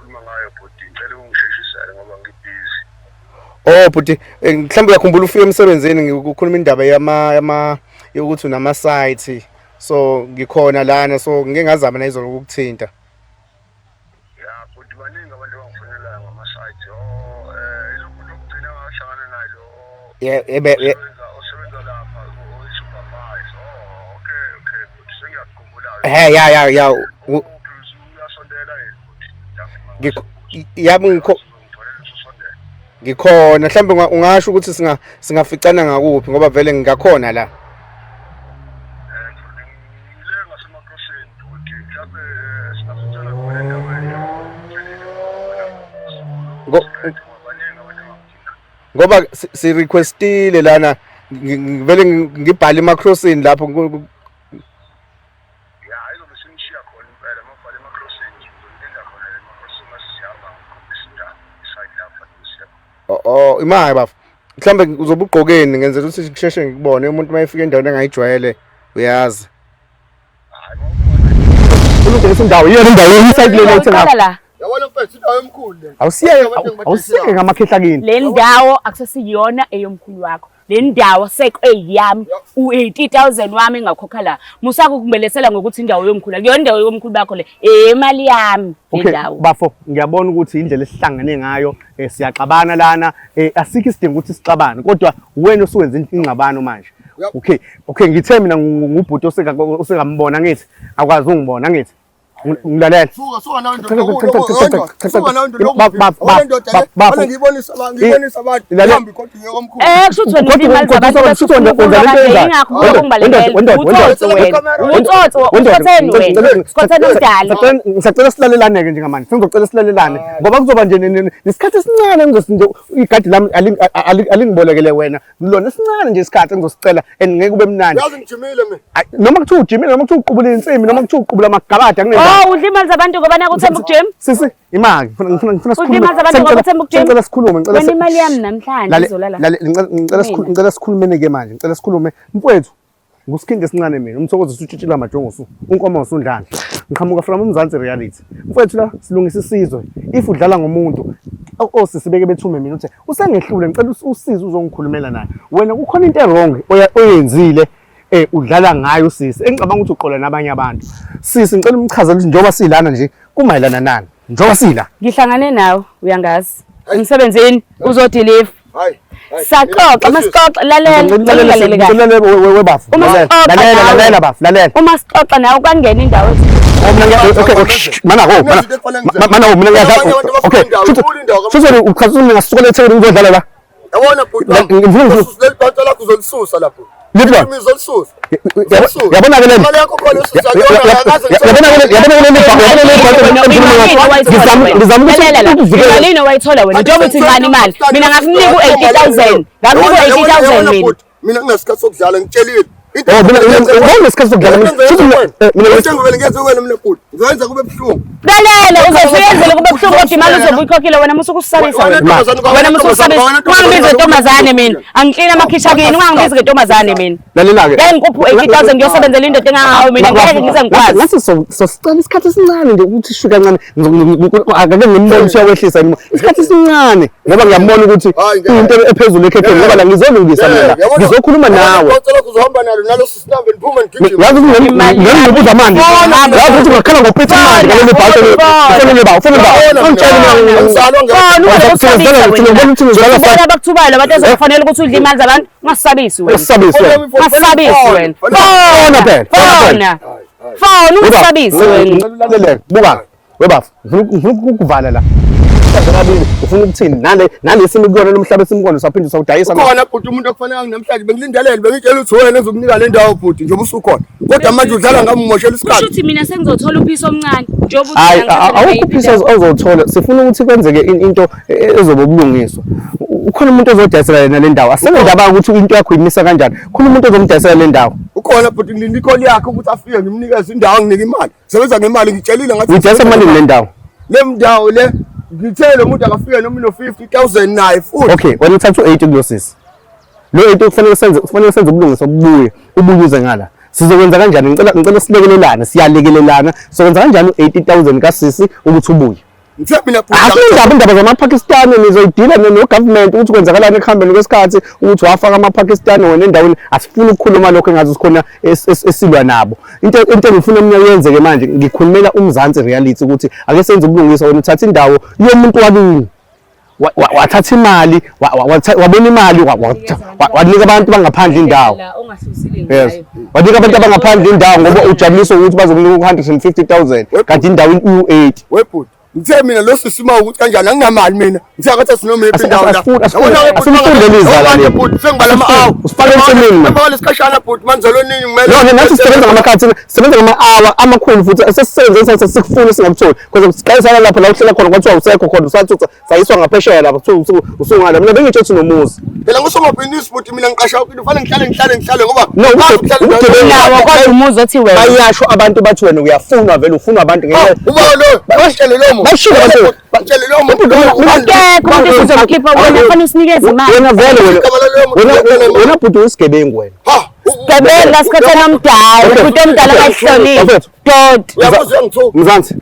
engikhuluma ngayo bhuti ngicela ungisheshisele ngoba ngibhizi. Oh bhuti mhlawumbe uyakhumbula ufike emsebenzini ngikukhuluma indaba yokuthi unama site so ngikhona lana so ngike ngazama na izolo ukukuthinta. Ya bhuti baningi abantu abangifonelayo ngama site. Ilokhu lokugcina ngahlangana nalo. Osebenza lapha supervise. Okay bhuti sengiyakhumbula. Ya uyasondela bhuti. Yabo ngikhona mhlawumbe ungasho ukuthi singaficana ngakuphi ngoba vele ngingakhona la. Ngoba si requestile lana vele ngibhala emacrossing lapho izobe simshiya khona impela mabhala emacrossing ngizolinda khona emacrossing masiyama ngikhombisa iside lapha Oh imali bafu mhlambe uzobe ugqokeni ngenzela ukuthi ngisheshe ngikubone umuntu mayefika endaweni engayijwayele uyazi ulungile indawo yena indawo inside lena ethenga yabona mfethu indawo emkhulu le awusiyeke ngamakhehla kini le ndawo akusesiyona eyomkhulu wakho le ndawo sekuyami u80,000 wami engakhokha la musaka ukumbelesela ngokuthi indawo yomkhulu akuyona indawo yomkhulu bakho le imali yami le ndawo bafo ngiyabona ukuthi indlela esihlangane ngayo siyaxabana lana asikho isidingo ukuthi sixabane kodwa wena usuwenza ingxabano manje okay ngithe mina ngubhuti osekambona ngithi akwazi ungibona ngithi ngilalela suka nawe ngibonisa abantu ngihambi kodwa ngiyokomkhulu kushuthi wena imali zabantu ingakho ngokungibalekela sikhotheni umdala ngisacela silalelane ke njengamanje sengizocela silalelane ngoba kuzoba nje nesikhathi esincane ngizosinje igadi lami alingibolekele wena lona esincane nje isikhathi engizosicela ngeke kube mnandi yazi ngijimile mina noma kuthiwa ujimile noma kuthiwa uqubula insimi noma kuthiwa uqubula amagabade angene udla imali zabantu ngoba nakuthemba ukujima sisi imali ngifuna ngicela sikhulume wena imali yami namhlanje izolala ngicela sikhulumene ke manje ngicela sikhulume mfowethu ngusikhinde esincane mina umthokozo usutshitshila amajongo unkomo usundlana ngiqhamuka from uMzansi reality mfowethu la silungisa isizwe if udlala ngomuntu osisibeke bethume mina uthi usengehlule ngicela usize uzongikhulumela naye wena kukhona into wrong oyenzile udlala ngayo sisi engicabanga ukuthi uqola nabanye abantu sisi ngicela umchazele ukuthi njoba silana nje kumayelana nani njoba sila ngihlangane nawe uyangazi emsebenzini uzodeliver hayi saxoxa masixoxa lalela webafu lalela bafu lalela uma sixoxa nawe kwangena indawo mina shuthi ukhazule ngasukela eThekwini ngizodlala la yabona bhuti ngifuna lakho uzolisusa lapho uzolisusa yabona ke imali yakho khona ususa imali wayithola wena njengoba uthi ngani imali mina ngakunika u80,000 ngakunika u80,000 mina ngingesikhathi sokudlala ngitshelile ngesikhathi sokudlala mina ngenze wena mina bhuti ngizoyenza kube buhlungu lalela uzosiyenzele kube buhlungu kodwa imali uzobe uyikhokhile wena musuku usabisa wena musuku usabisa ungangibizi ngentombazane mina angiklina amakhishakini ungangibizi ngentombazane mina lalela ke ngikuphi u80,000 ngiyosebenzela indoda engangawe mina ngeke ngize ngikwazi ngathi sosicela isikhathi esincane nje ukuthi shuka kancane akake ngimbone uyawehlisa isikhathi esincane ngoba ngiyabona ukuthi into ephezulu ekhetheni ngoba la ngizolungisa mina ngizokhuluma nawe ucela kuzohamba nalo sisinambe niphume ngigijima yazi ngibuza amanje yazi ukuthi ngakhala ngophethe imali ngaleli bhaso ubona bakuthubayo abantu ezokufanele ukuthi udle imali zabantu ungasabisi wena fona ungasabisi wena buka webafu ngifuna ukukuvala la ufuna ukuthini nalesi mikona nomhlaba esimkona usaphinde usawudayisa khona bhuti umuntu okufanele namhlanje bengilindelele bengitshela ukuthi wena ezokunika le ndawo bhuti njengoba usukhona kodwa manje udlala ngammoshela isikhathi kushuthi mina sengizothola uphiso omncane njengoba awukho uphiso ozothola sifuna ukuthi kwenzeke into ezobe ubulungiswa ukhona umuntu ozodayisela yena le ndawo asebenzaba ukuthi into yakho imisa kanjani khona umuntu ozomdayisela le ndawo ukhona bhuti ngilinde ikholi yakhe ukuthi afike ngimnikeze indawo nginika imali sebenza ngemali ngitshelile ngathi udayisa imali le ndawo le ngithele umuntu akafike noma no50,000 naye futhi okay wena uthatha u80 kulosisi lo 80 kufanele senze ubulungisa ububuze ngala sizokwenza kanjani ngicela silekelelane siyalekelelana sizokwenza kanjani u80,000 kasisi ukuthi ubuye Ngithe mina indaba zamaPakistani nizoyidila no-government ukuthi kwenzakalani ekuhambeni kwesikhathi ukuthi wafaka amaPakistani wena endaweni asifuni ukukhuluma lokho engazi sikhona esilwa nabo. Into engifuna mina yenze-ke manje ngikhulumela uMzansi Reality ukuthi ake senze ubulungisa wena uthatha indawo yomuntu wakini wathatha imali wabona imali wanika abantu bangaphandle indawo. Yes, wanika abantu abangaphandle indawo ngoba ujabulisa ukuthi bazokunika 150,000 kanti indawo u8. webhuti ngithe mina lo sisima ukuthi kanjani anginamali mina ngithe akathi sinomephi indawo la asifundele izala le bhuti sengibala ama-hour usifake emthemeni manje ngoba lesikhashana bhuti manje zalonini no nathi sisebenza ngamakhathi sisebenza ngama-hour amakhulu futhi sesisebenzisa sikufuna singakutholi because siqalisana lapho la uhlela khona kwathiwa usekho khona usathi sayiswa ngaphesheya lapho kuthiwa usungala mina bengitsho ukuthi nomuzi phela ngusomabhizinisi bhuti mina ngiqasha kufanele ngihlale ngoba nawo kodwa umuzi othi wena bayasho abantu bathi wena uyafunwa vele ufunwa abantu ngenxa uba lo basitshele lo muntu bashilo abantu batshele lo muntu akekho umuntu uzokhipha wena kufanele usinikeze imali wena vele wena bhuti uyisigebengu wena Gebenga sikhathana omdala ukuthi omdala kayihlonile dot Mzansi